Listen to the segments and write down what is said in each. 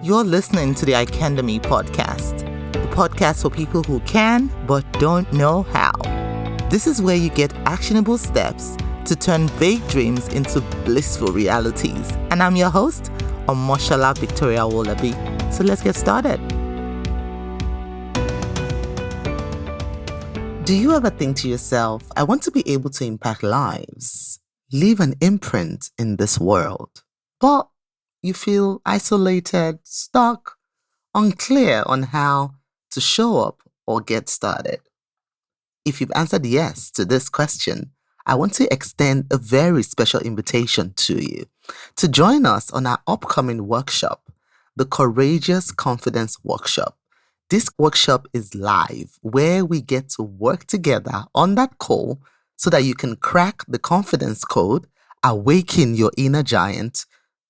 You're listening to the Icandemy Podcast, the podcast for people who can but don't know how. This is where you get actionable steps to turn vague dreams into blissful realities. And I'm your host, Omoshola Victoria Wolabi. So let's get started. Do you ever think to yourself, I want to be able to impact lives, leave an imprint in this world, but you feel isolated, stuck, unclear on how to show up or get started? If you've answered yes to this question, I want to extend a very special invitation to you to join us on our upcoming workshop, the Courageous Confidence Workshop. This workshop is live, where we get to work together on that call so that you can crack the confidence code, awaken your inner giant,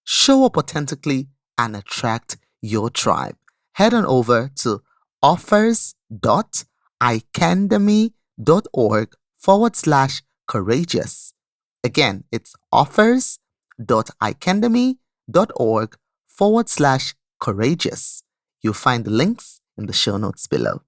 show up authentically, and attract your tribe. Head on over to offers.icandemy.org/courageous. Again, it's offers.icandemy.org/courageous. You'll find the links in the show notes below.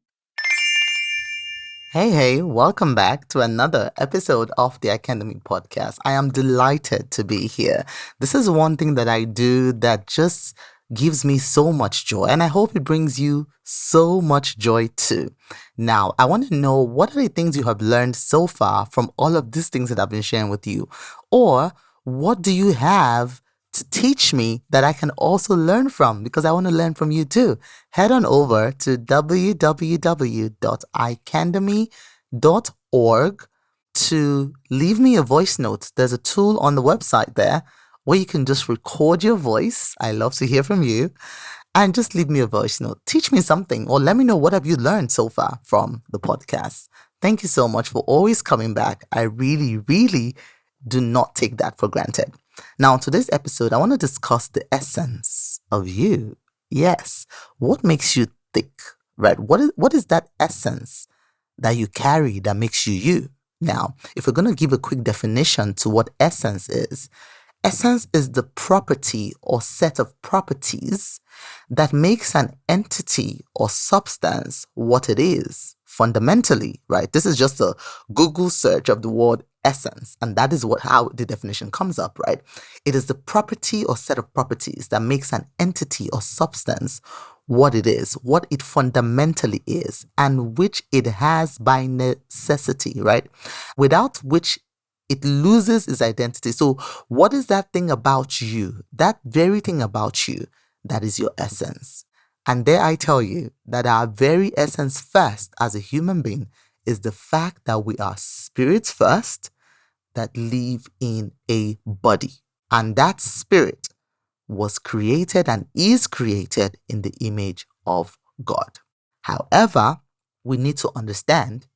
Hey, welcome back to another episode of the Icandemy Podcast. I am delighted to be here. This is one thing that I do that just gives me so much joy, and I hope it brings you so much joy too. Now, I want to know, what are the things you have learned so far from all of these things that I've been sharing with you? Or what do you have to teach me that I can also learn from? Because I want to learn from you too. Head on over to www.icandemy.org to leave me a voice note. There's a tool on the website there where you can just record your voice. I love to hear from you. And just leave me a voice note. Teach me something, or let me know what have you learned so far from the podcast. Thank you so much for always coming back. I really, really do not take that for granted. Now, on today's episode, I want to discuss the essence of you. Yes. What makes you tick, right? What is that essence that you carry that makes you you? Now, if we're going to give a quick definition to what essence is the property or set of properties that makes an entity or substance what it is fundamentally, right? This is just a Google search of the word essence, and that is how the definition comes up, right? It is the property or set of properties that makes an entity or substance what it is, what it fundamentally is, and which it has by necessity, right? Without which it loses its identity. So what is that thing about you, that very thing about you, that is your essence? And there I tell you that our very essence first as a human being is the fact that we are spirits first that live in a body. And that spirit was created and is created in the image of God. However, we need to understand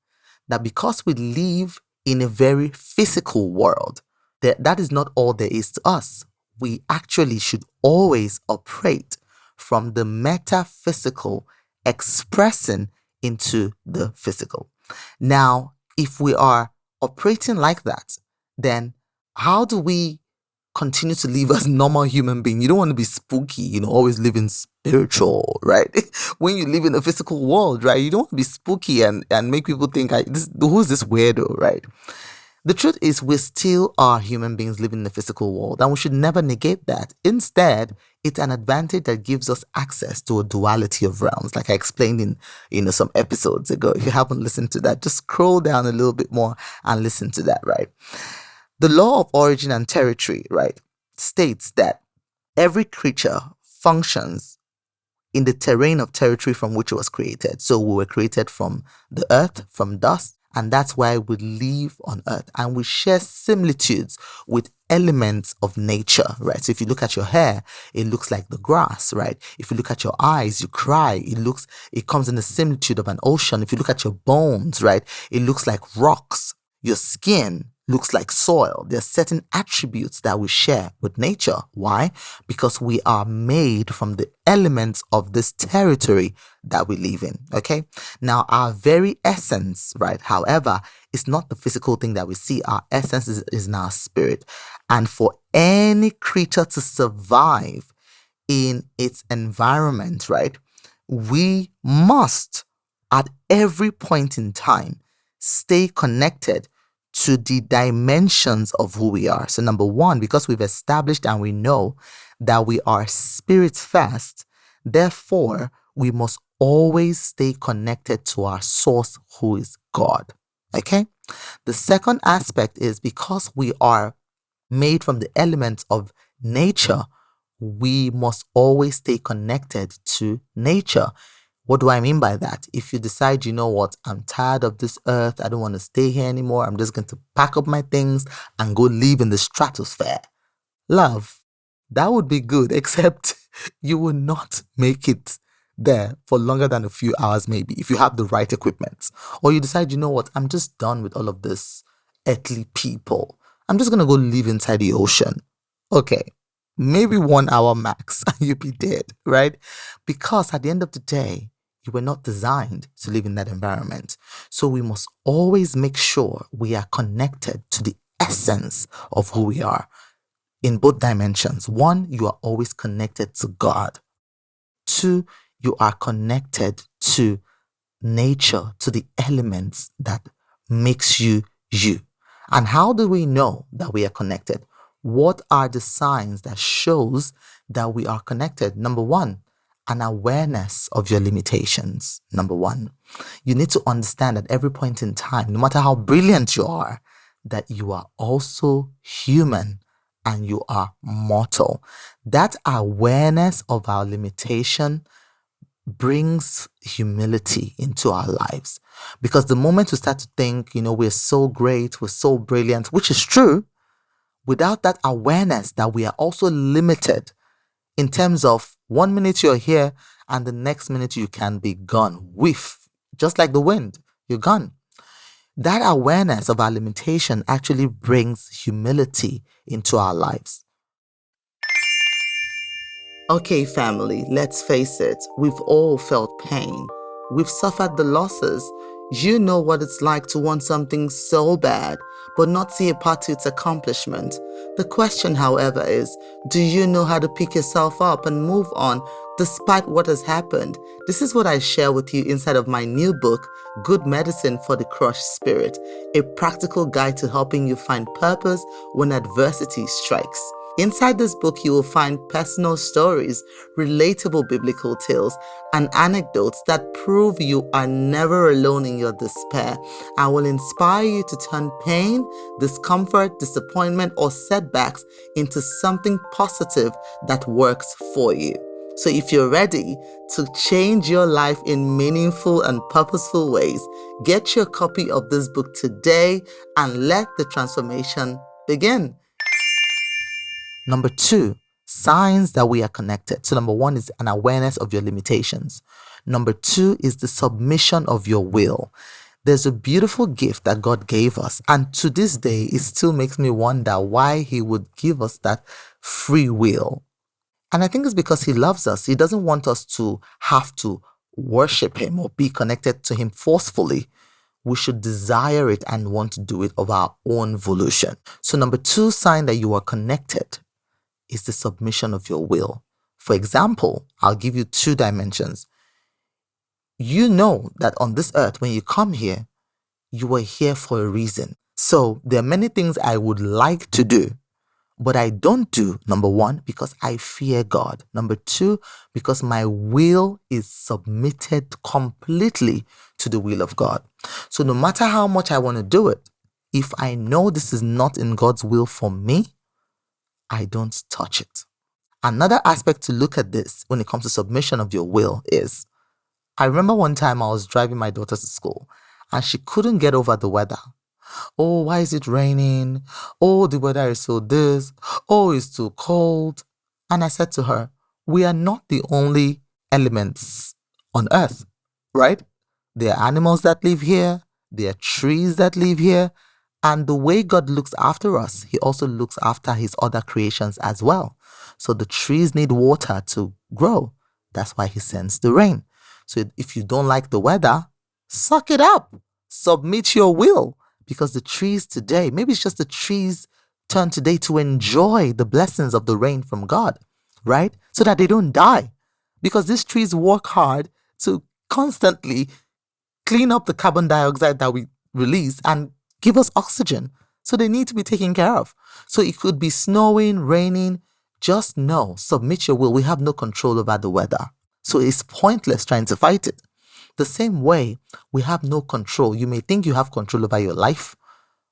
that because we live in a very physical world, that is not all there is to us. We actually should always operate from the metaphysical expressing into the physical. Now, if we are operating like that, then how do we continue to live as normal human beings? You don't want to be spooky, always living spiritual, right? When you live in a physical world, right? You don't want to be spooky and make people think, who's this weirdo, right? The truth is, we still are human beings living in the physical world, and we should never negate that. Instead, it's an advantage that gives us access to a duality of realms, like I explained in some episodes ago. If you haven't listened to that, just scroll down a little bit more and listen to that, right? The law of origin and territory, right, states that every creature functions in the terrain of territory from which it was created. So we were created from the earth, from dust, and that's why we live on earth, and we share similitudes with elements of nature, right? So if you look at your hair, it looks like the grass, right? If you look at your eyes, you cry. It comes in the similitude of an ocean. If you look at your bones, right, it looks like rocks. Your skin looks like soil. There are certain attributes that we share with nature. Why? Because we are made from the elements of this territory that we live in. Okay? Now, our very essence, right, however, is not the physical thing that we see. Our essence is in our spirit. And for any creature to survive in its environment, right? We must, at every point in time, stay connected to the dimensions of who we are. So, number one, because we've established and we know that we are spirit first, therefore, we must always stay connected to our source, who is God. Okay? The second aspect is because we are made from the elements of nature, we must always stay connected to nature. What do I mean by that? If you decide, you know what, I'm tired of this earth, I don't want to stay here anymore, I'm just going to pack up my things and go live in the stratosphere. Love, that would be good, except you will not make it there for longer than a few hours, maybe, if you have the right equipment. Or you decide, you know what, I'm just done with all of this earthly people. I'm just going to go live inside the ocean. Okay, maybe 1 hour max and you'll be dead, right? Because at the end of the day, you were not designed to live in that environment. So we must always make sure we are connected to the essence of who we are in both dimensions. One, you are always connected to God. Two, you are connected to nature, to the elements that makes you you. And how do we know that we are connected? What are the signs that shows that we are connected? Number one, an awareness of your limitations. Number one, you need to understand at every point in time, no matter how brilliant you are, that you are also human and you are mortal. That awareness of our limitation brings humility into our lives. Because the moment we start to think, we're so great, we're so brilliant, which is true, without that awareness that we are also limited in terms of 1 minute you're here and the next minute you can be gone. Whiff, just like the wind, you're gone. That awareness of our limitation actually brings humility into our lives. Okay, family, let's face it. We've all felt pain. We've suffered the losses. You know what it's like to want something so bad, but not see a path to its accomplishment. The question, however, is, do you know how to pick yourself up and move on despite what has happened? This is what I share with you inside of my new book, Good Medicine for the Crushed Spirit, a practical guide to helping you find purpose when adversity strikes. Inside this book, you will find personal stories, relatable biblical tales, and anecdotes that prove you are never alone in your despair and will inspire you to turn pain, discomfort, disappointment, or setbacks into something positive that works for you. So if you're ready to change your life in meaningful and purposeful ways, get your copy of this book today and let the transformation begin. Number two, signs that we are connected. So number one is an awareness of your limitations. Number two is the submission of your will. There's a beautiful gift that God gave us. And to this day, it still makes me wonder why He would give us that free will. And I think it's because He loves us. He doesn't want us to have to worship Him or be connected to Him forcefully. We should desire it and want to do it of our own volition. So number two sign that you are connected is the submission of your will. For example, I'll give you 2 dimensions. You know that on this earth, when you come here, you are here for a reason. So there are many things I would like to do, but I don't do, number one, because I fear God. Number two, because my will is submitted completely to the will of God. So no matter how much I want to do it, if I know this is not in God's will for me, I don't touch it. Another aspect to look at this when it comes to submission of your will is, I remember one time I was driving my daughter to school and she couldn't get over the weather. Oh, why is it raining? Oh, the weather is so this. Oh, it's too cold. And I said to her, we are not the only elements on earth, right? There are animals that live here. There are trees that live here. And the way God looks after us, He also looks after His other creations as well. So the trees need water to grow. That's why He sends the rain. So if you don't like the weather, suck it up. Submit your will. Because the trees today, maybe it's just the trees turn today to enjoy the blessings of the rain from God. right? So that they don't die. Because these trees work hard to constantly clean up the carbon dioxide that we release and give us oxygen. So they need to be taken care of. So it could be snowing, raining. Just know, submit your will. We have no control over the weather. So it's pointless trying to fight it. The same way, we have no control. You may think you have control over your life,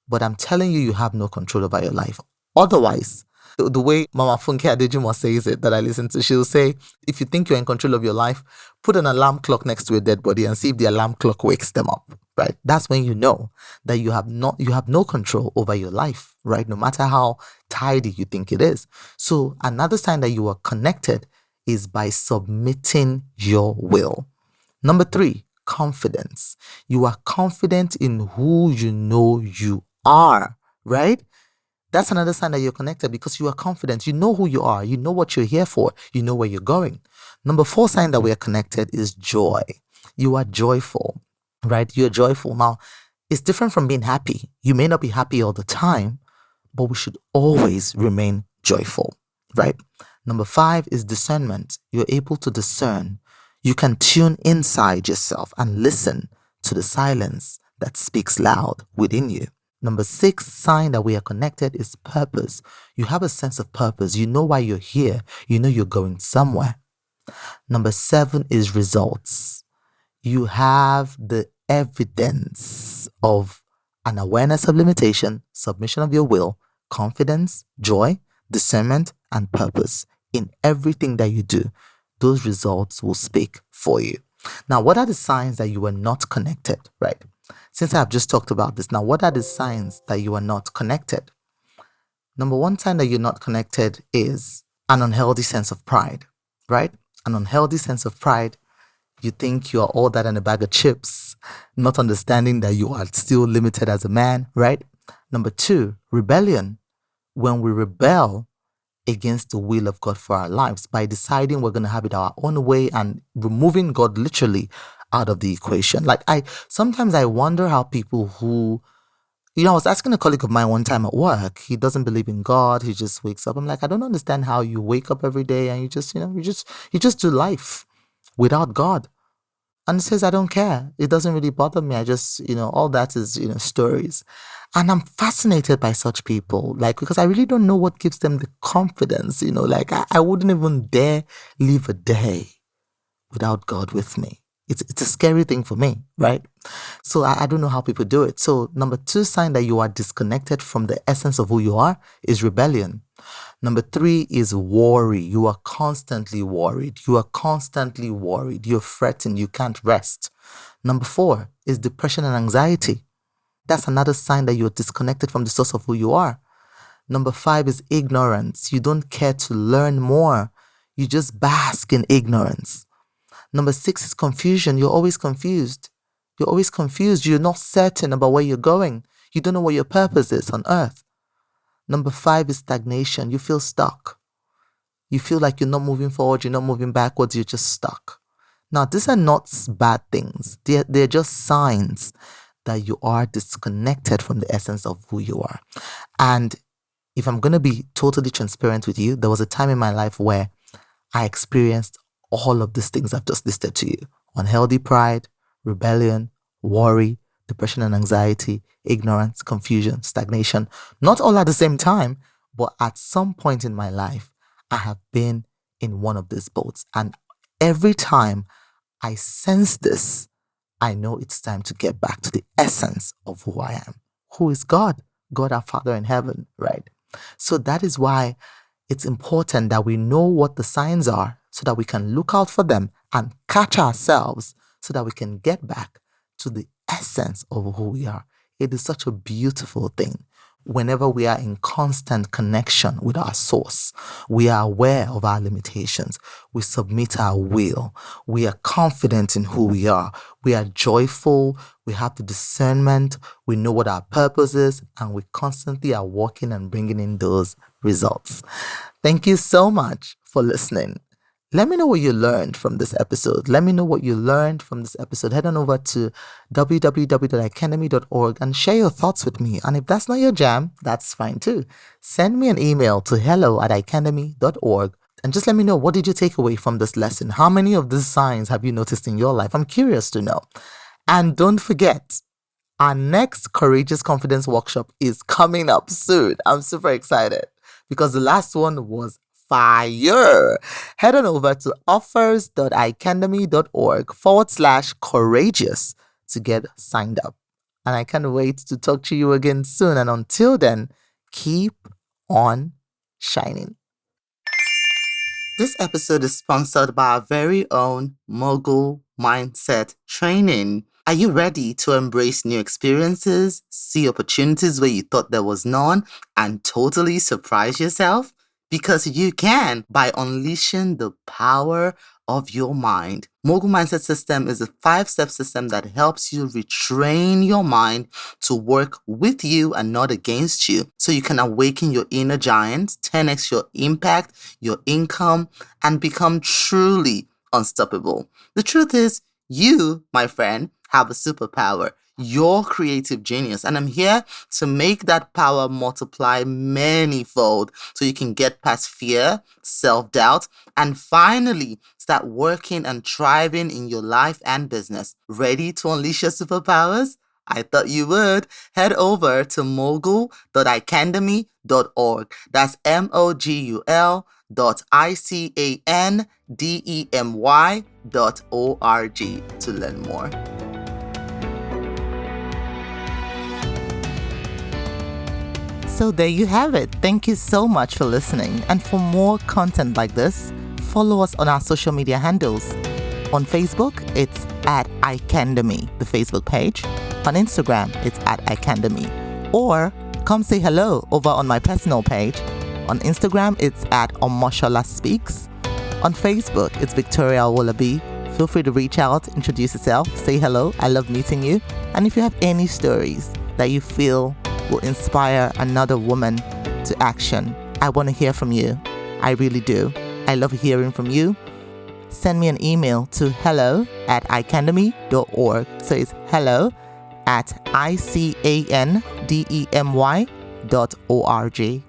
but I'm telling you, you have no control over your life. Otherwise, the way Mama Funke Adejimo says it that I listen to, she'll say, if you think you're in control of your life, put an alarm clock next to a dead body and see if the alarm clock wakes them up, right? That's when you know that you have no control over your life, right? No matter how tidy you think it is. So another sign that you are connected is by submitting your will. Number 3, confidence. You are confident in who you know you are, right? That's another sign that you're connected because you are confident. You know who you are. You know what you're here for. You know where you're going. Number 4 sign that we are connected is joy. You are joyful, right? You're joyful. Now, it's different from being happy. You may not be happy all the time, but we should always remain joyful, right? Number 5 is discernment. You're able to discern. You can tune inside yourself and listen to the silence that speaks loud within you. Number 6 sign that we are connected is purpose. You have a sense of purpose. You know why you're here. You know you're going somewhere. Number 7 is results. You have the evidence of an awareness of limitation, submission of your will, confidence, joy, discernment, and purpose in everything that you do. Those results will speak for you. Now, what are the signs that you are not connected, right? Since I've just talked about this, now what are the signs that you are not connected? Number 1 sign that you're not connected is an unhealthy sense of pride, right? An unhealthy sense of pride. You think you are all that in a bag of chips, not understanding that you are still limited as a man, right? Number 2, rebellion. When we rebel against the will of God for our lives by deciding we're going to have it our own way and removing God literally out of the equation. Like sometimes I wonder how people who, I was asking a colleague of mine one time at work, he doesn't believe in God. He just wakes up. I'm like, I don't understand how you wake up every day and you just do life without God. And he says, I don't care. It doesn't really bother me. I just, all that is, stories. And I'm fascinated by such people, because I really don't know what gives them the confidence, I wouldn't even dare live a day without God with me. It's a scary thing for me, right? So I don't know how people do it. So number 2 sign that you are disconnected from the essence of who you are is rebellion. Number 3 is worry. You are constantly worried. You're fretting. You can't rest. Number 4 is depression and anxiety. That's another sign that you're disconnected from the source of who you are. Number 5 is ignorance. You don't care to learn more. You just bask in ignorance. Number 6 is confusion. You're always confused. You're not certain about where you're going. You don't know what your purpose is on earth. Number 5 is stagnation. You feel stuck. You feel like you're not moving forward. You're not moving backwards. You're just stuck. Now, these are not bad things. They're just signs that you are disconnected from the essence of who you are. And if I'm going to be totally transparent with you, there was a time in my life where I experienced all of these things I've just listed to you. Unhealthy pride, rebellion, worry, depression and anxiety, ignorance, confusion, stagnation. Not all at the same time, but at some point in my life, I have been in one of these boats. And every time I sense this, I know it's time to get back to the essence of who I am. Who is God? God our Father in heaven, right? So that is why it's important that we know what the signs are so that we can look out for them and catch ourselves so that we can get back to the essence of who we are. It is such a beautiful thing. Whenever we are in constant connection with our source, we are aware of our limitations. We submit our will. We are confident in who we are. We are joyful. We have the discernment. We know what our purpose is, and we constantly are working and bringing in those results. Thank you so much for listening. Let me know what you learned from this episode. Head on over to www.icandemy.org and share your thoughts with me. And if that's not your jam, that's fine too. Send me an email to hello@icandemy.org And just let me know, what did you take away from this lesson? How many of these signs have you noticed in your life? I'm curious to know. And don't forget, our next Courageous Confidence workshop is coming up soon. I'm super excited because the last one was fire. Head on over to offers.icandemy.org/courageous to get signed up. And I can't wait to talk to you again soon. And until then, keep on shining. This episode is sponsored by our very own Mogul Mindset Training. Are you ready to embrace new experiences, see opportunities where you thought there was none, and totally surprise yourself? Because you can by unleashing the power of your mind. Mogul Mindset System is a 5-step system that helps you retrain your mind to work with you and not against you, so you can awaken your inner giant, 10x your impact, your income, and become truly unstoppable. The truth is, you, my friend, have a superpower, your creative genius. And I'm here to make that power multiply manyfold so you can get past fear, self-doubt, and finally start working and thriving in your life and business. Ready to unleash your superpowers? I thought you would. Head over to mogul.icandemy.org. That's mogul.icandemy.org to learn more. So there you have it. Thank you so much for listening. And for more content like this, follow us on our social media handles. On Facebook, it's at Icandemy, the Facebook page. On Instagram, it's at Icandemy. Or come say hello over on my personal page. On Instagram, it's at Omoshola Speaks. On Facebook, it's Victoria Wolabi. Feel free to reach out, introduce yourself, say hello. I love meeting you. And if you have any stories that you feel will inspire another woman to action, I want to hear from you. I really do. I love hearing from you. Send me an email to hello@icandemy.org. So it's hello@icandemy.org.